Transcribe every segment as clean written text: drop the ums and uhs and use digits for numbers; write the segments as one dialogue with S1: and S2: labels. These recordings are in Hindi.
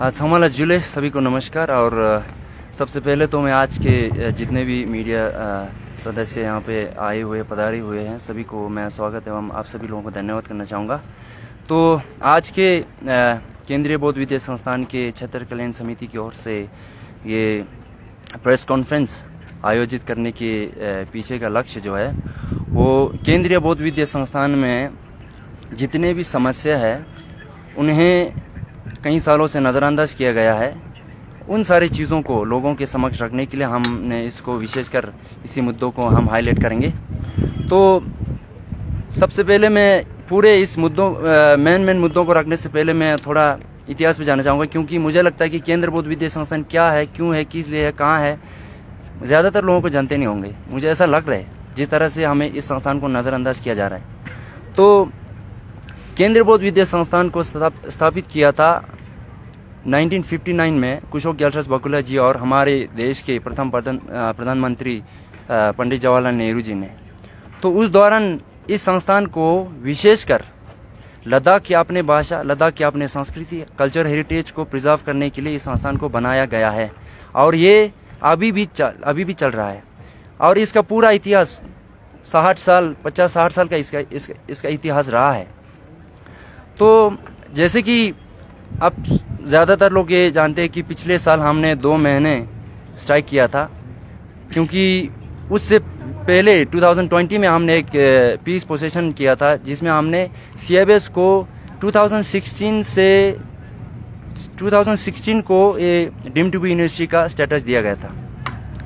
S1: समाला जुले सभी को नमस्कार। और सबसे पहले तो मैं आज के जितने भी मीडिया सदस्य यहाँ पे आए हुए पधारे हुए हैं सभी को मैं स्वागत एवं आप सभी लोगों को धन्यवाद करना चाहूँगा। तो आज के केंद्रीय बौद्ध विद्या संस्थान के क्षेत्र कल्याण समिति की ओर से ये प्रेस कॉन्फ्रेंस आयोजित करने के पीछे का लक्ष्य जो है वो केंद्रीय बौद्ध विद्या संस्थान में जितने भी समस्या है उन्हें कई सालों से नज़रअंदाज किया गया है, उन सारी चीज़ों को लोगों के समक्ष रखने के लिए हमने इसको विशेषकर इसी मुद्दों को हम हाईलाइट करेंगे। तो सबसे पहले मैं पूरे इस मुद्दों मेन मुद्दों को रखने से पहले मैं थोड़ा इतिहास पे जाना चाहूँगा, क्योंकि मुझे लगता है कि केंद्र बौद्ध विद्या संस्थान क्या है, क्यों है, किस लिए है, कहाँ है, ज़्यादातर लोगों को जानते नहीं होंगे। मुझे ऐसा लग रहा है जिस तरह से हमें इस संस्थान को नज़रअंदाज किया जा रहा है। तो केंद्रीय बौद्ध विद्या संस्थान को स्थापित किया था 1959 में कुशोक ग्याल्ट्रास बकुला जी और हमारे देश के प्रथम प्रधानमंत्री पंडित जवाहरलाल नेहरू जी ने। तो उस दौरान इस संस्थान को विशेषकर लद्दाख की अपने भाषा, लद्दाख की अपने संस्कृति, कल्चर हेरिटेज को प्रिजर्व करने के लिए इस संस्थान को बनाया गया है और ये अभी भी चल रहा है। और इसका पूरा इतिहास 50-60 साल का इसका इतिहास रहा है। तो जैसे कि अब ज़्यादातर लोग ये जानते हैं कि पिछले साल हमने 2 महीने स्ट्राइक किया था, क्योंकि उससे पहले 2020 में हमने एक पीस पोसेशन किया था जिसमें हमने CIBS को 2016 को ये डीम्ड टू बी यूनिवर्सिटी का स्टेटस दिया गया था।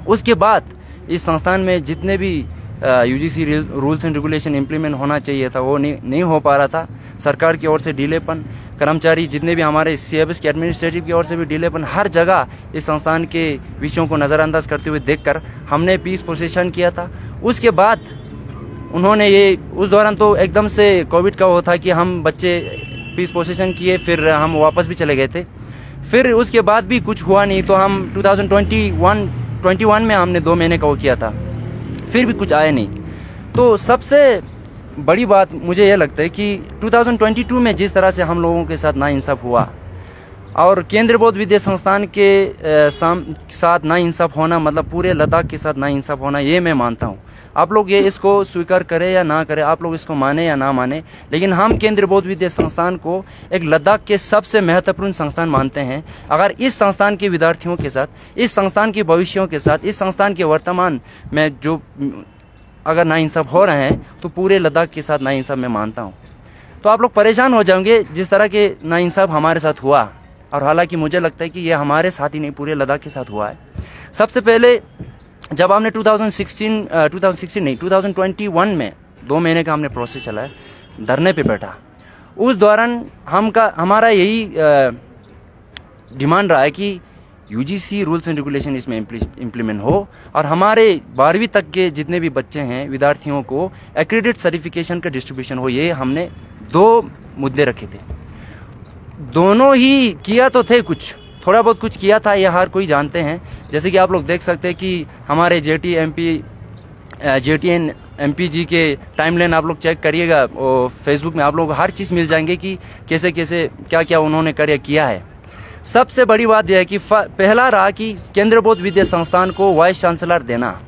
S1: उसके बाद इस संस्थान में जितने भी UGC rules and regulation implement होना चाहिए था वो नहीं हो पा रहा था। सरकार की ओर से ढीलेपन, कर्मचारी जितने भी हमारे CIBS के एडमिनिस्ट्रेटिव की ओर से भी ढीलेपन, हर जगह इस संस्थान के विषयों को नज़रअंदाज करते हुए देखकर हमने पीस पोसेशन किया था। उसके बाद उन्होंने ये उस दौरान तो एकदम से कोविड का वो था कि हम बच्चे पीस पोसेशन किए, फिर हम वापस भी चले गए थे। फिर उसके बाद भी कुछ हुआ नहीं, तो हम 2021 में हमने 2 महीने का वो किया था, फिर भी कुछ आया नहीं। तो सबसे बड़ी बात मुझे यह लगता है कि 2022 में जिस तरह से हम लोगों के साथ नाइंसाफ हुआ और केंद्रीय बौद्ध विद्या संस्थान के साथ नाइंसाफ होना मतलब पूरे लद्दाख के साथ नाइंसाफ होना, ये मैं मानता हूँ। आप लोग ये इसको स्वीकार करें या ना करें, आप लोग इसको माने या ना माने, लेकिन हम केंद्रीय बौद्ध विद्या संस्थान को एक लद्दाख के सबसे महत्वपूर्ण संस्थान मानते हैं। अगर इस संस्थान के विद्यार्थियों के साथ, इस संस्थान के भविष्यों के साथ, इस संस्थान के वर्तमान में जो अगर नाइंसाफ हो रहे हैं तो पूरे लद्दाख के साथ नाइंसाफ मैं मानता हूँ। तो आप लोग परेशान हो जाओगे जिस तरह के नाइंसाफ हमारे साथ हुआ, और हालांकि मुझे लगता है कि ये हमारे साथ ही नहीं पूरे लद्दाख के साथ हुआ है। सबसे पहले जब हमने 2021 में 2 महीने का हमने प्रोसेस चलाया, धरने पे बैठा, उस दौरान हमारा यही डिमांड रहा है कि UGC रूल्स एंड रेगुलेशन इसमें इम्प्लीमेंट हो और हमारे 12वीं तक के जितने भी बच्चे हैं विद्यार्थियों को एक्रेडिट सर्टिफिकेशन का डिस्ट्रीब्यूशन हो। ये हमने 2 मुद्दे रखे थे। दोनों ही किया तो थे, कुछ थोड़ा बहुत कुछ किया था, ये हर कोई जानते हैं। जैसे कि आप लोग देख सकते हैं कि हमारे JTN MP जी के टाइमलाइन आप लोग चेक करिएगा और फेसबुक में आप लोग हर चीज़ मिल जाएंगे कि कैसे क्या उन्होंने किया है। सबसे बड़ी बात यह है कि पहला रहा कि केंद्रीय बौद्ध विद्या संस्थान को वाइस चांसलर देना।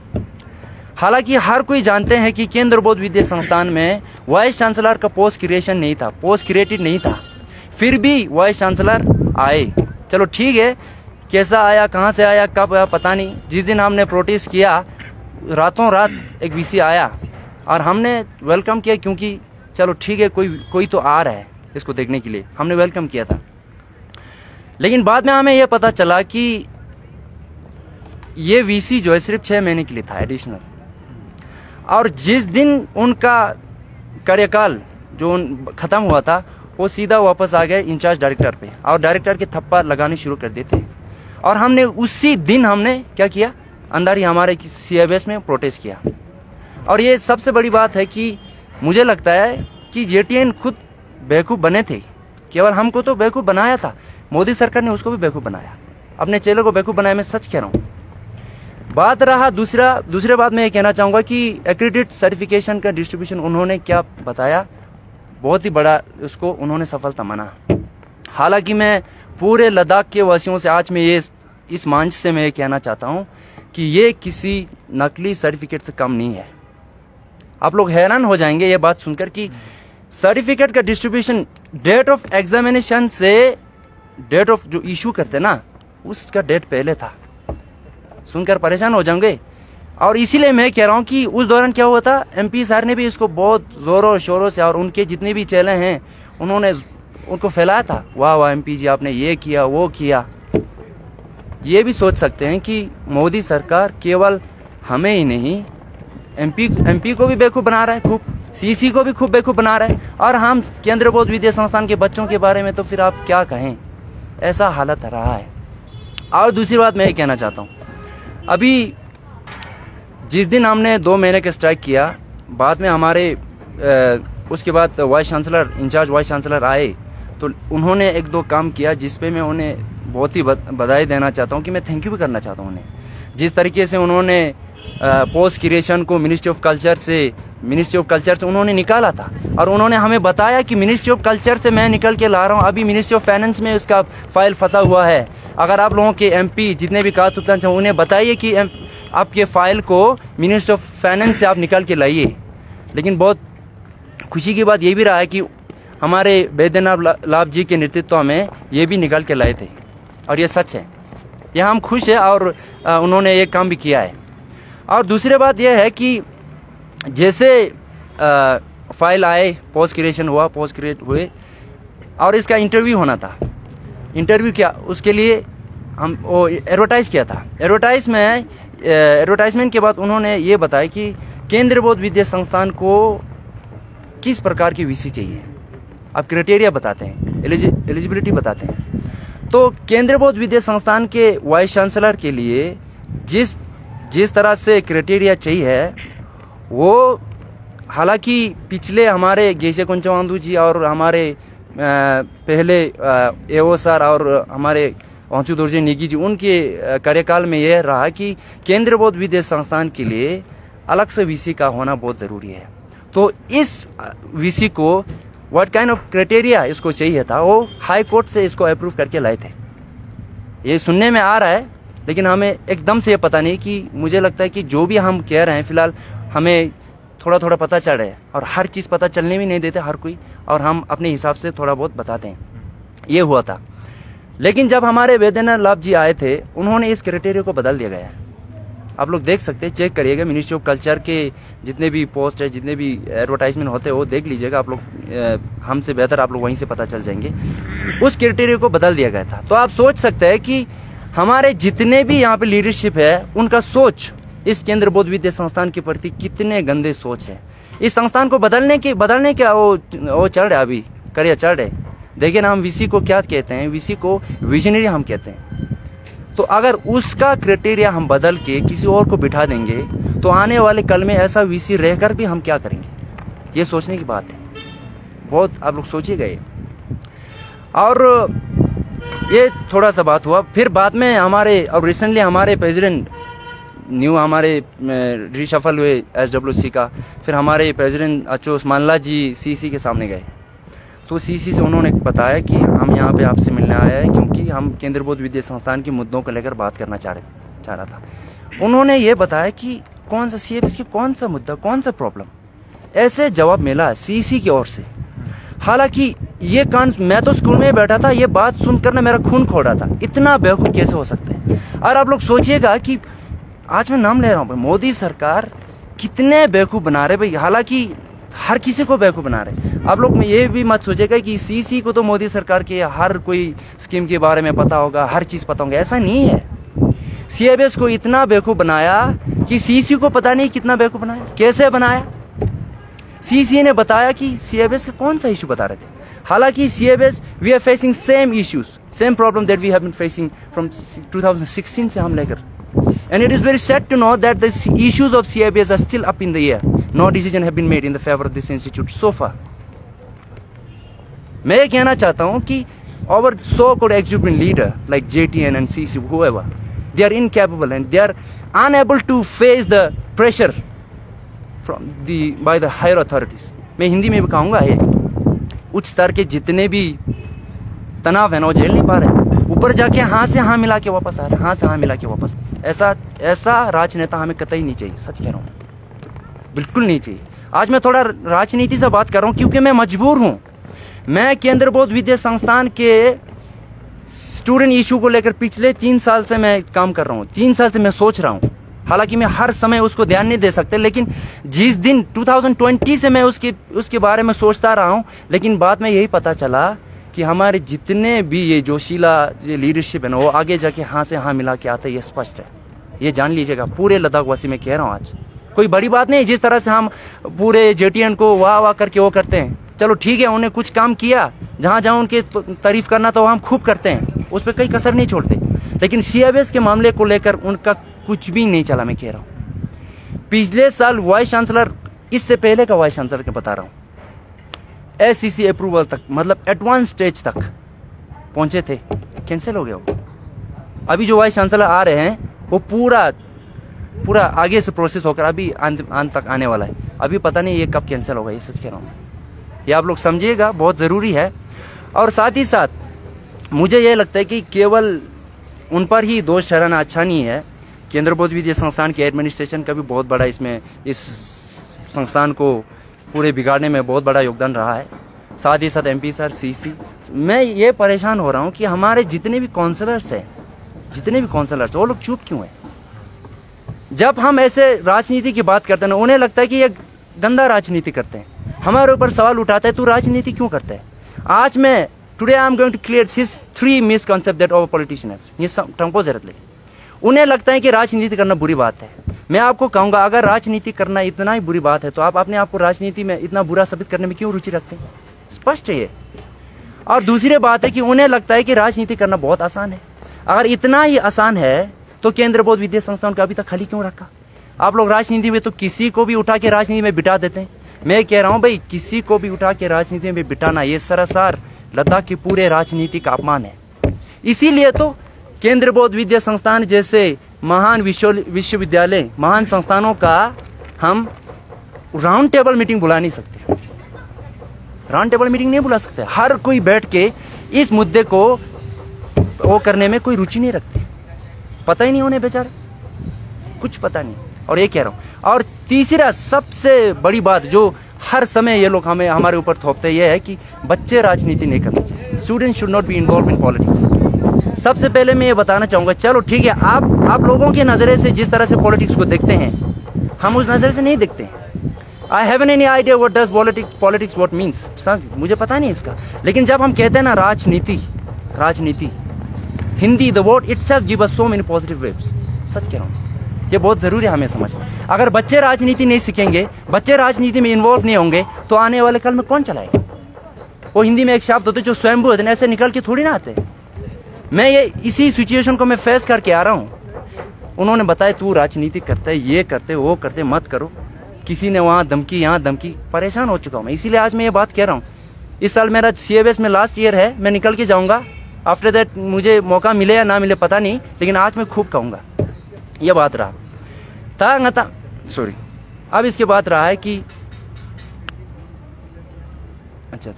S1: हालांकि हर कोई जानते हैं कि केंद्रीय बौद्ध विद्या संस्थान में वाइस चांसलर का पोस्ट क्रिएशन नहीं था, पोस्ट क्रिएटेड नहीं था, फिर भी वाइस चांसलर आए। चलो ठीक है, कैसा आया, कहाँ से आया, कब आया पता नहीं। जिस दिन हमने प्रोटेस्ट किया रातों रात एक VC आया और हमने वेलकम किया, क्योंकि चलो ठीक है कोई तो आ रहा है इसको देखने के लिए, हमने वेलकम किया था। लेकिन बाद में हमें यह पता चला कि ये VC जो है सिर्फ 6 महीने के लिए था एडिशनल, और जिस दिन उनका कार्यकाल जो खत्म हुआ था वो सीधा वापस आ गए इंचार्ज डायरेक्टर पे और डायरेक्टर के थप्पा लगाने शुरू कर देते। और हमने उसी दिन हमने क्या किया, अंदर ही हमारे CIBS में प्रोटेस्ट किया। और ये सबसे बड़ी बात है कि मुझे लगता है कि JTN खुद बेवकूफ़ बने थे, केवल हमको तो बेवकूफ़ बनाया था, मोदी सरकार ने उसको भी बेवकूफ़ बनाया, अपने चेले को बेवकूफ़ बनाया। मैं सच कह रहा हूँ। बात रहा दूसरे बात मैं ये कहना चाहूँगा कि एक्रेडिट सर्टिफिकेशन का डिस्ट्रीब्यूशन उन्होंने क्या बताया, बहुत ही बड़ा उसको उन्होंने सफलता माना। हालांकि मैं पूरे लद्दाख के वासियों से आज मैं ये इस मंच से मैं ये कहना चाहता हूँ कि ये किसी नकली सर्टिफिकेट से कम नहीं है। आप लोग हैरान हो जाएंगे ये बात सुनकर कि सर्टिफिकेट का डिस्ट्रीब्यूशन डेट ऑफ एग्जामिनेशन से डेट ऑफ जो इशू करते ना उसका डेट पहले था। सुनकर परेशान हो जाएंगे। और इसीलिए मैं कह रहा हूँ कि उस दौरान क्या हुआ था, MP सर ने भी इसको बहुत जोरों शोरों से और उनके जितने भी चेले हैं उन्होंने उनको फैलाया था, वाह वाह MP जी आपने ये किया वो किया। ये भी सोच सकते हैं कि मोदी सरकार केवल हमें ही नहीं MP को भी बेवकूफ़ बना रहा है, खूब CC को भी खूब बेवकूफ़ बना रहा है, और हम केंद्रीय बौद्ध विद्या संस्थान के बच्चों के बारे में तो फिर आप क्या कहें, ऐसा हालत रहा है। और दूसरी बात मैं ये कहना चाहता हूँ, अभी जिस दिन हमने 2 महीने का स्ट्राइक किया, बाद में हमारे उसके बाद vice chancellor incharge vice chancellor आए तो उन्होंने 1-2 काम किया जिस पे मैं उन्हें बहुत ही बधाई देना चाहता हूँ कि मैं थैंक यू भी करना चाहता हूँ उन्हें। जिस तरीके से उन्होंने पोस्ट क्रिएशन को मिनिस्ट्री ऑफ कल्चर से उन्होंने निकाला था, और उन्होंने हमें बताया कि मिनिस्ट्री ऑफ कल्चर से मैं निकल के ला रहा हूँ, अभी मिनिस्ट्री ऑफ फाइनेंस में इसका फाइल फंसा हुआ है। अगर आप लोगों के MP जितने भी कारतूतन हैं उन्हें बताइए कि आपके फाइल को मिनिस्ट्री ऑफ फाइनेंस से आप निकल के लाइए। लेकिन बहुत खुशी की बात ये भी रहा है कि हमारे बैद्यनाथ लाभ जी के नेतृत्व में ये भी निकल के लाए थे, और ये सच है, ये हम खुश हैं और उन्होंने ये काम भी किया है। और दूसरी बात यह है कि जैसे फाइल आए, पोस्ट क्रिएशन हुआ, पोस्ट क्रिएट हुए और इसका इंटरव्यू होना था। इंटरव्यू क्या, उसके लिए हम वो एडवर्टाइज किया था। एडवर्टाइजमेंट के बाद उन्होंने ये बताया कि केंद्रीय बौद्ध विद्या संस्थान को किस प्रकार की VC चाहिए, आप क्राइटेरिया बताते हैं, एलिजिबिलिटी बताते हैं। तो केंद्रीय बौद्ध विद्या संस्थान के वाइस चांसलर के लिए जिस तरह से क्राइटेरिया चाहिए वो, हालांकि पिछले हमारे गेशे कुंचवांदू जी और हमारे पहले AO सर और हमारे वांचू दुर्जे निगी जी, उनके कार्यकाल में यह रहा कि केंद्रीय बौद्ध विद्या संस्थान के लिए अलग से VC का होना बहुत ज़रूरी है। तो इस VC को व्हाट काइंड ऑफ क्राइटेरिया इसको चाहिए था, वो हाई कोर्ट से इसको अप्रूव करके लाए थे। ये सुनने में आ रहा है, लेकिन हमें एकदम से ये पता नहीं कि मुझे लगता है कि जो भी हम कह रहे हैं फिलहाल हमें थोड़ा थोड़ा पता चल रहा है, और हर चीज़ पता चलने भी नहीं देते हर कोई, और हम अपने हिसाब से थोड़ा बहुत बताते हैं। ये हुआ था। लेकिन जब हमारे बैद्यनाथ लाभ जी आए थे उन्होंने इस क्राइटेरिया को बदल दिया गया। आप लोग देख सकते हैं, चेक करिएगा, मिनिस्ट्री ऑफ कल्चर के जितने भी पोस्ट है, जितने भी एडवर्टाइजमेंट होते हैं वो देख लीजिएगा आप लोग, हमसे बेहतर आप लोग वहीं से पता चल जाएंगे। उस क्राइटेरिया को बदल दिया गया था। तो आप सोच सकते हैं कि हमारे जितने भी यहाँ पे लीडरशिप है उनका सोच इस केंद्र बौद्ध विद्या संस्थान के प्रति कितने गंदे सोच है। इस संस्थान को बदलने क्या वो चल रहा है, अभी करियर चल रहे। देखिए ना, हम VC को क्या कहते हैं, VC को विजनरी हम कहते हैं। तो अगर उसका क्राइटेरिया हम बदल के किसी और को बिठा देंगे तो आने वाले कल में ऐसा VC रहकर भी हम क्या करेंगे, ये सोचने की बात है। बहुत आप लोग सोचिएगा ये। और ये थोड़ा सा बात हुआ, फिर बाद में हमारे और रिसेंटली हमारे प्रेसिडेंट न्यू हमारे रिशफल हुए SWC का, फिर हमारे प्रेसिडेंट अचोस मानला जी CC के सामने गए। तो CC से उन्होंने बताया कि हम यहाँ पे आपसे मिलने आए हैं क्योंकि हम केंद्रीय बौद्ध विद्या संस्थान के मुद्दों को लेकर बात करना चाह रहा था। उन्होंने ये बताया कि कौन सा CFS की कौन सा मुद्दा, कौन सा प्रॉब्लम, ऐसे जवाब मिला CC की ओर से। हालांकि ये कान, मैं तो स्कूल में बैठा था, ये बात सुनकर ना मेरा खून खौल रहा था, इतना बेवकूफ़ कैसे हो सकते हैं। और आप लोग सोचिएगा कि आज मैं नाम ले रहा हूँ, मोदी सरकार कितने बेवकूफ़ बना रहे भाई, हालांकि हर किसी को बेवकूफ़ बना रहे। आप लोग ये भी मत सोचेगा कि CC को तो मोदी सरकार के हर कोई स्कीम के बारे में पता होगा, हर चीज़ पता होगा, ऐसा नहीं है। CFS को इतना बेवकूफ़ बनाया कि CC को पता नहीं कितना बेवकूफ़ बनाया। कैसे बनाया? CC ने बताया कि CFS का कौन सा इशू बता रहे थे, हालांकि CFS we are facing same issues, same problem that we have been facing from 2016 से हम लेकर। And it is very sad to know that the issues of CFS are still up in the air. No decision have been made in the favor of this institute so far. मैं ये कहना चाहता हूँ कि our so-called exuberant leader like JTN and CC, whoever, they are incapable and they are unable to face the pressure by the higher authorities. मैं हिंदी में भी कहूँगा, ये उच्च स्तर के जितने भी तनाव है ना वो झेल नहीं पा रहे। ऊपर जाके हाँ से हाँ मिला के वापस आ रहे हैं, हाँ से हाँ मिला के वापस। ऐसा राजनेता हमें कतई नहीं चाहिए, सच कह रहा हूँ, बिल्कुल नहीं चाहिए। आज मैं थोड़ा राजनीति से बात कर रहा हूँ क्योंकि मैं मजबूर हूँ। मैं केंद्र बौद्ध विद्या संस्थान के स्टूडेंट इशू को लेकर पिछले 3 साल से मैं काम कर रहा हूँ। 3 साल से मैं सोच रहा हूँ, हालांकि मैं हर समय उसको ध्यान नहीं दे सकते, लेकिन जिस दिन 2020 से मैं उसके बारे में सोचता रहा हूँ, लेकिन बाद में यही पता चला कि हमारे जितने भी ये जोशीला लीडरशिप है ना, वो आगे जाके हाँ से हाँ मिला के आते, ये स्पष्ट है। ये जान लीजिएगा, पूरे लद्दाख वासी में कह रहा हूँ आज, कोई बड़ी बात नहीं। जिस तरह से हम पूरे जेटीएन को वाह वाह करके वो करते हैं, चलो ठीक है, उन्हें कुछ काम किया, जहां जहां उनकी तारीफ करना तो हम खूब करते हैं, उस पर कोई कसर नहीं छोड़ते। लेकिन सीएबीएस के मामले को लेकर उनका कुछ भी नहीं चला। मैं कह रहा हूँ पिछले साल वाइस चांसलर, इससे पहले का वाइस चांसलर के बता रहा हूँ, एससीसी अप्रूवल तक, मतलब एडवांस स्टेज तक पहुंचे थे, कैंसिल हो गया वो। अभी जो वाइस चांसलर आ रहे हैं वो पूरा आगे से प्रोसेस होकर अभी अंत तक आने वाला है। अभी पता नहीं ये कब कैंसिल होगा, ये सच कह रहा हूँ। ये आप लोग समझिएगा, बहुत ज़रूरी है। और साथ ही साथ मुझे ये लगता है कि केवल उन पर ही दोष ठहराना अच्छा नहीं है। केंद्र बौद्ध विद्या संस्थान के एडमिनिस्ट्रेशन का भी बहुत बड़ा इसमें, इस संस्थान को पूरे बिगाड़ने में बहुत बड़ा योगदान रहा है। साथ ही साथ एमपी सर, सीसी, मैं ये परेशान हो रहा हूँ कि हमारे जितने भी काउंसलर्स हैं, वो लोग चुप क्यों हैं? जब हम ऐसे राजनीति की बात करते हैं ना, उन्हें लगता है कि ये गंदा राजनीति करते हैं। हमारे ऊपर सवाल उठाता है, तू राजनीति क्यों करता है? आज मैं today I am going to clear this 3 misconception that our politician have. ये ट्रम्पोजरतले उन्हें लगता है कि राजनीति करना बुरी बात है। मैं आपको कहूंगा, अगर राजनीति करना इतना ही बुरी बात है तो आप अपने आप को राजनीति में इतना बुरा साबित करने में क्यों रुचि रखते हैं? स्पष्ट है ये। और दूसरी बात है कि उन्हें लगता है कि राजनीति करना बहुत आसान है। अगर इतना ही आसान है तो केंद्र बौद्ध विद्या संस्थान को अभी तक खाली क्यों रखा? आप लोग राजनीति में तो किसी को भी उठा के राजनीति में बिठा देते हैं। मैं कह रहा हूं भाई, किसी को भी उठा के राजनीति में बिठाना, ये सरासर लद्दाख की पूरे राजनीति का अपमान है। इसीलिए तो केंद्र बौद्ध विद्या संस्थान जैसे महान विश्वविद्यालय, महान संस्थानों का हम राउंड टेबल मीटिंग बुला नहीं सकते। राउंड टेबल मीटिंग नहीं बुला सकते। हर कोई बैठ के इस मुद्दे को वो करने में कोई रुचि नहीं रखते। पता ही नहीं उन्हें, बेचारे कुछ पता नहीं। और ये कह रहा हूं। और तीसरा सबसे बड़ी बात जो हर समय ये लोग हमारे ऊपर थोपते, ये है कि बच्चे राजनीति नहीं करना चाहिए। Student should not be involve in politics. सबसे पहले मैं ये बताना चाहूंगा, चलो ठीक है, आप लोगों के नजरे से जिस तरह से पॉलिटिक्स को देखते हैं, हम उस नजर से नहीं देखते हैं। I haven't any idea what does politics what means, मुझे पता नहीं इसका। लेकिन जब हम कहते हैं ना राजनीति, Hindi the word itself give us so many positive waves. सच कह रहा हूँ, ये बहुत जरूरी है हमें समझना। अगर बच्चे राजनीति नहीं सीखेंगे, बच्चे राजनीति में इन्वॉल्व नहीं होंगे, तो आने वाले कल में कौन चलाएगा? वो हिंदी में एक शब्द होते जो स्वयंभू होते, ऐसे निकल के थोड़ी ना आते। मैं ये इसी सिचुएशन को मैं फेस करके आ रहा हूँ। उन्होंने बताया तू राजनीति करता है, ये करते वो करते, मत करो। किसी ने वहां धमकी, यहाँ धमकी, परेशान हो चुका हूँ मैं। इसीलिए आज मैं ये बात कह रहा हूँ। इस साल मेरा सीएबीएस में लास्ट ईयर है, मैं निकल के जाऊंगा। आफ्टर दैट मुझे मौका मिले या ना मिले पता नहीं, लेकिन आज मैं खूब कहूंगा। यह बात रहा सॉरी। अब इसके बाद रहा है कि अच्छा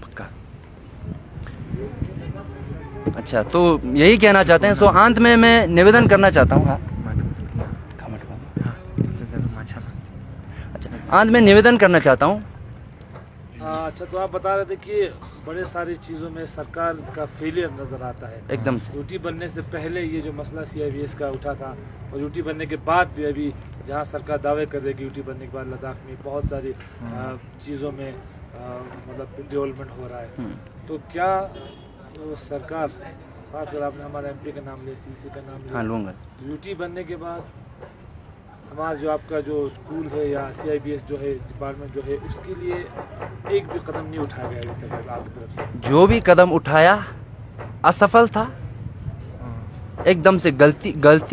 S1: पक्का। अच्छा, तो यही कहना चाहते हैं। सो अंत में मैं निवेदन करना चाहता हूँ। अच्छा, अंत में निवेदन करना चाहता हूँ।
S2: अच्छा, तो आप बता रहे थे कि बड़े सारी चीजों में सरकार का फेलियर नजर आता है।
S1: एकदम से
S2: यूटी बनने से पहले ये जो मसला सीआईबीएस का उठा था, और यूटी बनने के बाद भी अभी जहाँ सरकार दावे कर रही है कि यूटी बनने के बाद लद्दाख में बहुत सारी चीजों में मतलब डेवलपमेंट हो रहा है, तो क्या सरकार, खासकर आपने हमारे एमपी का नाम लिया, सीसी का नाम लिया,
S1: लूंगा,
S2: यूटी बनने के बाद हमारा जो आपका जो स्कूल है या सीआईबीएस जो है डिपार्टमेंट जो है, उसके लिए एक भी कदम नहीं उठाया गया अभी तक आपकी तरफ से? जो भी कदम उठाया
S1: असफल था। एकदम से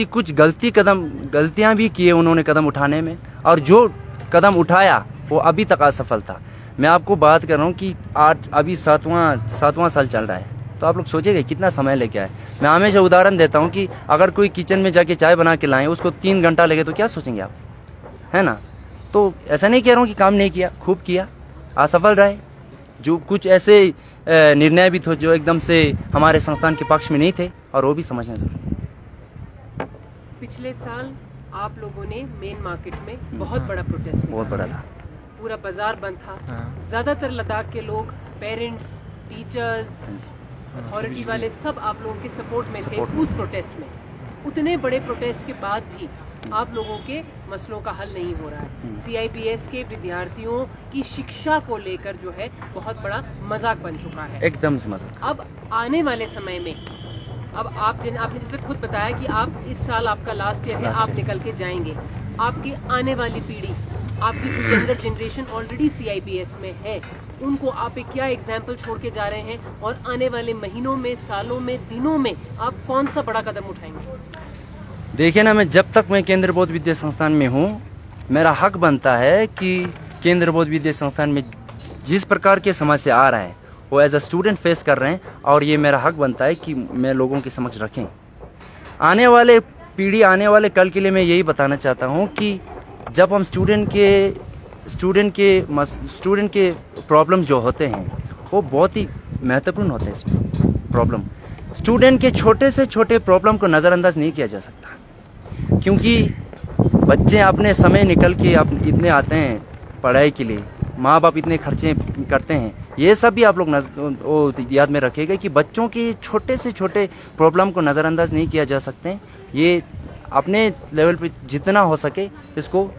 S1: कुछ गलतियां भी किए उन्होंने कदम उठाने में, और जो कदम उठाया वो अभी तक असफल था। मैं आपको बात कर रहा हूँ कि अभी सातवां साल चल रहा है, तो आप लोग सोचेंगे कितना समय लेके आए। मैं हमेशा उदाहरण देता हूँ कि अगर कोई किचन में जाके चाय बना के लाएं, उसको 3 घंटा लगे तो क्या सोचेंगे आप, है ना? तो ऐसा नहीं कह रहा हूँ कि काम नहीं किया, खूब किया, असफल रहे। जो कुछ ऐसे निर्णय भी थे जो एकदम से हमारे संस्थान के पक्ष में नहीं थे, और वो भी समझना जरूरी है।
S3: पिछले साल आप लोगों ने मेन मार्केट में बहुत बड़ा प्रोटेस्ट,
S1: बहुत बड़ा था,
S3: पूरा बाजार बंद था। ज्यादातर लद्दाख के लोग, पेरेंट्स, टीचर्स, अथॉरिटी वाले सब आप लोगों के सपोर्ट में थे उस प्रोटेस्ट में। उतने बड़े प्रोटेस्ट के बाद भी आप लोगों के मसलों का हल नहीं हो रहा है। CIBS के विद्यार्थियों की शिक्षा को लेकर जो है बहुत बड़ा मजाक बन चुका है,
S1: एकदम से मजाक।
S3: अब आने वाले समय में, अब आपने जैसे खुद बताया कि आप इस साल आपका लास्ट ईयर है, आप निकल के जाएंगे। आपकी आने वाली पीढ़ी, आपकी जो यंगर जनरेशन ऑलरेडी CIBS में है, उनको आप एक क्या एग्जाम्पल छोड़ के जा रहे हैं, और आने वाले महीनों में, सालों में, दिनों में आप कौन सा बड़ा कदम उठाएंगे?
S1: देखिए ना, मैं जब तक मैं केंद्र बौद्ध विद्या संस्थान में हूँ, मेरा हक बनता है कि केंद्र बौद्ध विद्या संस्थान में जिस प्रकार की समस्या आ रहा है वो एज अ स्टूडेंट फेस कर रहे हैं, और ये मेरा हक बनता है कि मैं लोगों के समक्ष रखें। आने वाले पीढ़ी, आने वाले कल के लिए मैं यही बताना चाहता हूँ कि जब हम स्टूडेंट के प्रॉब्लम जो होते हैं वो बहुत ही महत्वपूर्ण होते हैं। इसमें प्रॉब्लम, स्टूडेंट के छोटे से छोटे प्रॉब्लम को नज़रअंदाज नहीं किया जा सकता, क्योंकि बच्चे अपने समय निकल के इतने आते हैं पढ़ाई के लिए, माँ बाप इतने खर्चे करते हैं। ये सब भी आप लोग याद में रखिएगा कि बच्चों के छोटे से छोटे प्रॉब्लम को नज़रअंदाज नहीं किया जा सकते। ये अपने लेवल पे जितना हो सके इसको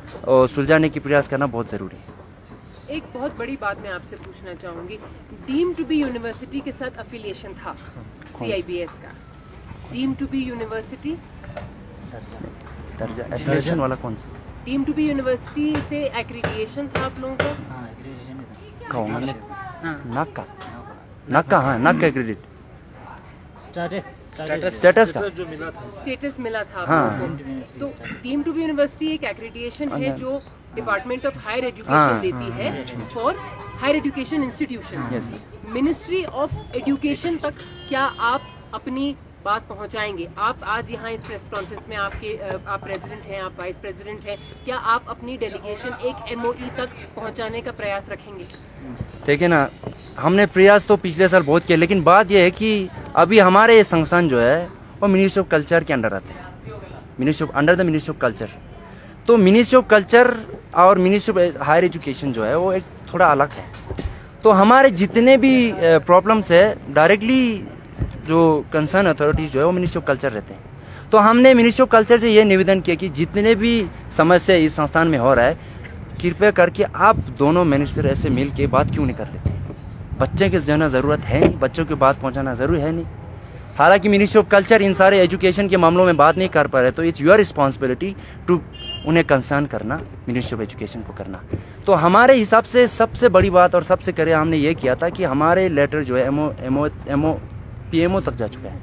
S1: सुलझाने की प्रयास करना बहुत ज़रूरी है।
S3: एक बहुत बड़ी बात मैं आपसे पूछना चाहूंगी, डीम टू बी यूनिवर्सिटी के साथ अफिलिएशन था CIBS का। डीम टू बी यूनिवर्सिटी
S1: दर्जा एफिलिएशन वाला कौन सा?
S3: डीम टू बी यूनिवर्सिटी से एक्रीडिएशन था आप लोगों का?
S1: नक्का, हाँ, नक्का क्रेडिट स्टेटस का
S3: स्टेटस मिला था।
S1: हाँ।
S3: तो डीम टू बी यूनिवर्सिटी एक एक्रीडिएशन है जो डिपार्टमेंट ऑफ हायर एजुकेशन देती है for higher education institutions. Ministry of education तक क्या आप अपनी बात पहुंचाएंगे? आप आज यहाँ इस प्रेस कॉन्फ्रेंस में आप प्रेसिडेंट हैं, आप वाइस प्रेसिडेंट हैं, क्या आप अपनी डेलीगेशन एक MOE तक पहुंचाने का प्रयास रखेंगे?
S1: देखिए ना, हमने प्रयास तो पिछले साल बहुत किया, लेकिन बात यह है कि अभी हमारे ये संस्थान जो है वो मिनिस्ट्री ऑफ कल्चर के अंडर आते हैं, under the ministry of culture. तो मिनिस्ट्री ऑफ कल्चर और मिनिस्ट्री ऑफ हायर एजुकेशन जो है वो एक थोड़ा अलग है। तो हमारे जितने भी प्रॉब्लम्स है डायरेक्टली जो कंसर्न अथॉरिटीज जो है वो मिनिस्ट्री ऑफ कल्चर रहते हैं। तो हमने मिनिस्ट्री ऑफ कल्चर से ये निवेदन किया कि जितने भी समस्या इस संस्थान में हो रहा है, कृपया करके आप दोनों मिनिस्टर ऐसे मिल के बात क्यों नहीं कर लेते? बच्चे के जाना ज़रूरत है नहीं, बच्चों की बात पहुंचाना ज़रूरी है नहीं। हालांकि मिनिस्ट्री ऑफ कल्चर इन सारे एजुकेशन के मामलों में बात नहीं कर पा रहे, तो इट्स योर रिस्पॉन्सिबिलिटी टू उन्हें कंसर्न करना, मिनिस्ट्री ऑफ एजुकेशन को करना। तो हमारे हिसाब से सबसे बड़ी बात और सबसे करे हमने ये किया था कि हमारे लेटर जो है PMO तक जा चुका है,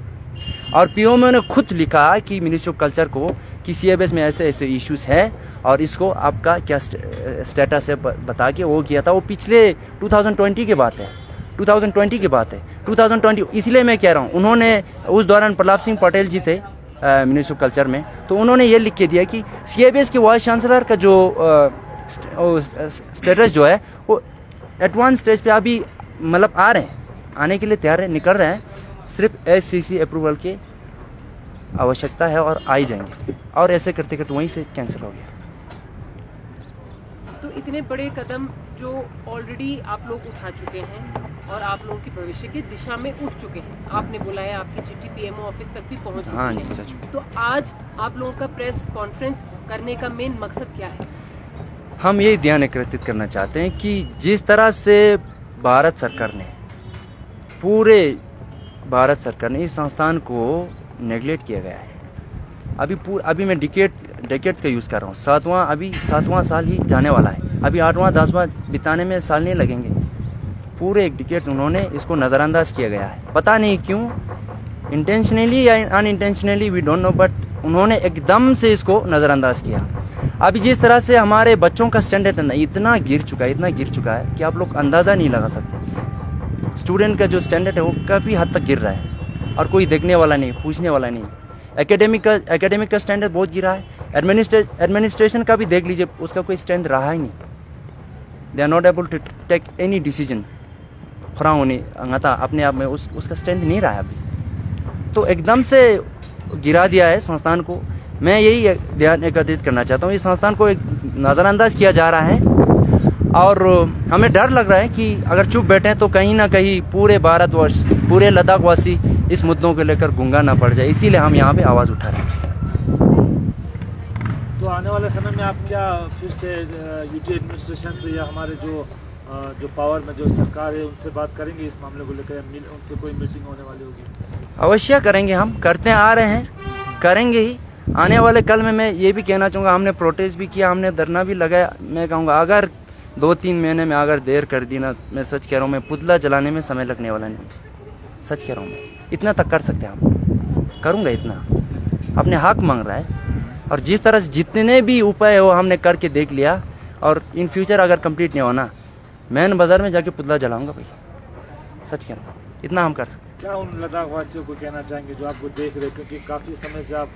S1: और PMO ने खुद लिखा कि मिनिस्ट्री ऑफ कल्चर को कि CIBS में ऐसे ऐसे इश्यूज हैं और इसको आपका क्या स्टेटस है बता के वो किया था। वो पिछले 2020 की बात है, 2020, इसलिए मैं कह रहा हूँ। उन्होंने उस दौरान प्रहलाद सिंह पटेल जी थे मिनिस्ट्री ऑफ कल्चर में, तो उन्होंने ये लिख के दिया कि CIBS के वाइस चांसलर का जो स्टेटस जो है वो एडवांस स्टेज पे अभी मतलब आ रहे हैं, आने के लिए तैयार है, निकल रहे हैं। सिर्फ SCC अप्रूवल की आवश्यकता है और आ ही जाएंगे, और ऐसे करते करते वहीं से कैंसिल हो गया।
S3: तो इतने बड़े कदम जो ऑलरेडी आप लोग उठा चुके हैं और आप लोगों की भविष्य की दिशा में उठ चुके हैं, आपने बोला है आपकी चिट्ठी PMO ऑफिस तक भी पहुंच चुकी है। तो आज आप लोगों का प्रेस कॉन्फ्रेंस करने का मेन मकसद क्या है?
S1: हम ये ध्यान एकत्रित करना चाहते हैं कि जिस तरह से भारत सरकार ने इस संस्थान को नेगलेक्ट किया गया है। अभी मैं डिकेट का यूज़ कर रहा हूँ। अभी 7वां साल ही जाने वाला है, अभी 8वां 10वां बिताने में साल नहीं लगेंगे। पूरे एक डिकेट उन्होंने इसको नज़रअंदाज किया गया है, पता नहीं क्यों, इंटेंशनली या unintentionally we don't know, but उन्होंने एकदम से इसको नज़रअंदाज किया। अभी जिस तरह से हमारे बच्चों का स्टैंडर्ड इतना गिर चुका है कि आप लोग अंदाज़ा नहीं लगा सकते। स्टूडेंट का जो स्टैंडर्ड है वो काफ़ी हद तक गिर रहा है, और कोई देखने वाला नहीं, पूछने वाला नहीं। एकेडमिक का स्टैंडर्ड बहुत गिरा है। एडमिनिस्ट्रेशन का भी देख लीजिए, उसका कोई स्ट्रेंथ रहा ही नहीं। They are not able to take any decision. खुरा होने अंगता अपने आप में उसका स्ट्रेंथ नहीं रहा है अभी, तो एकदम से गिरा दिया है संस्थान को। मैं यही ध्यान एकत्रित करना चाहता हूँ, इस संस्थान को एक नज़रअंदाज किया जा रहा है और हमें डर लग रहा है कि अगर चुप बैठे तो कहीं ना कहीं पूरे भारतवर्ष, पूरे लद्दाख वासी इस मुद्दों को लेकर गूंगा ना पड़ जाए, इसीलिए हम यहाँ पे आवाज़ उठा रहे हैं।
S2: तो आने वाले समय में आप क्या फिर से यूटी एडमिनिस्ट्रेशन से या हमारे जो पावर में जो सरकार है उनसे बात करेंगे इस मामले को लेकर, उनसे कोई मीटिंग होने वाली होगी?
S1: अवश्य करेंगे, हम करते आ रहे हैं, करेंगे ही। आने वाले कल में मैं ये भी कहना चाहूँगा, हमने प्रोटेस्ट भी किया, हमने धरना भी लगाया। मैं कहूँगा अगर 2-3 महीने में अगर देर कर दी ना, मैं सच कह रहा हूँ, मैं पुतला जलाने में समय लगने वाला नहीं। सच कह रहा हूँ, मैं इतना तक कर सकते हैं हम, करूँगा इतना। अपने हक मांग रहा है और जिस तरह से जितने भी उपाय हो हमने करके देख लिया, और इन फ्यूचर अगर कंप्लीट नहीं होना मैन बाजार में जाके पुतला जलाऊंगा भाई, सच कह रहा हूँ, इतना हम कर सकते।
S2: क्या उन लद्दाख वासियों को कहना चाहेंगे जो आपको देख रहे, क्योंकि काफ़ी समय से आप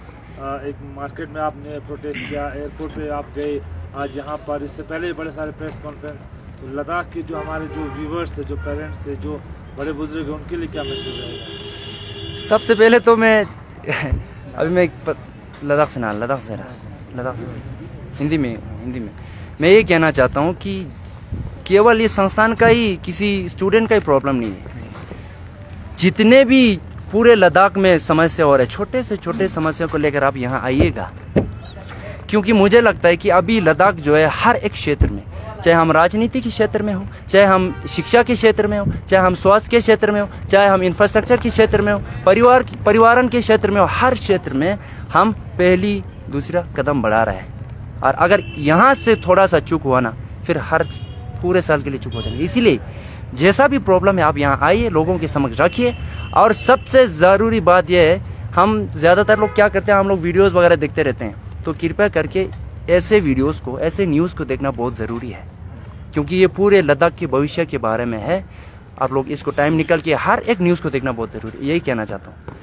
S2: एक मार्केट में आपने प्रोटेस्ट किया, एयरपोर्ट पे आप गए, आज यहाँ पर इससे पहले भी बड़े सारे प्रेस कॉन्फ्रेंस, तो लद्दाख के जो हमारे जो व्यूवर्स है, जो पेरेंट्स है, जो बड़े बुजुर्ग हैं, उनके लिए क्या मैसेज रहेगा?
S1: सबसे पहले तो मैं अभी मैं लद्दाख से हिंदी में मैं ये कहना चाहता हूँ कि केवल ये संस्थान का ही, किसी स्टूडेंट का ही प्रॉब्लम नहीं है। जितने भी पूरे लद्दाख में समस्या हो रहे, छोटे से छोटे समस्या को लेकर आप यहाँ आइएगा, क्योंकि मुझे लगता है कि अभी लद्दाख जो है हर एक क्षेत्र में, चाहे हम राजनीति के क्षेत्र में हो, चाहे हम शिक्षा के क्षेत्र में हो, चाहे हम स्वास्थ्य के क्षेत्र में हो, चाहे हम इंफ्रास्ट्रक्चर के क्षेत्र में हो, परिवारन के क्षेत्र में हो, हर क्षेत्र में हम पहली दूसरा कदम बढ़ा रहे हैं। और अगर यहाँ से थोड़ा सा चूक हुआ ना, फिर हर पूरे साल के लिए चुप हो जाएंगे। इसीलिए जैसा भी प्रॉब्लम है आप यहाँ आइए, लोगों के समक्ष रखिए। और सबसे ज़रूरी बात यह है, हम ज़्यादातर लोग क्या करते हैं, हम लोग वीडियोस वगैरह देखते रहते हैं, तो कृपया करके ऐसे वीडियोस को, ऐसे न्यूज़ को देखना बहुत ज़रूरी है, क्योंकि ये पूरे लद्दाख के भविष्य के बारे में है। आप लोग इसको टाइम निकल के हर एक न्यूज़ को देखना बहुत ज़रूरी है, यही कहना चाहता हूँ।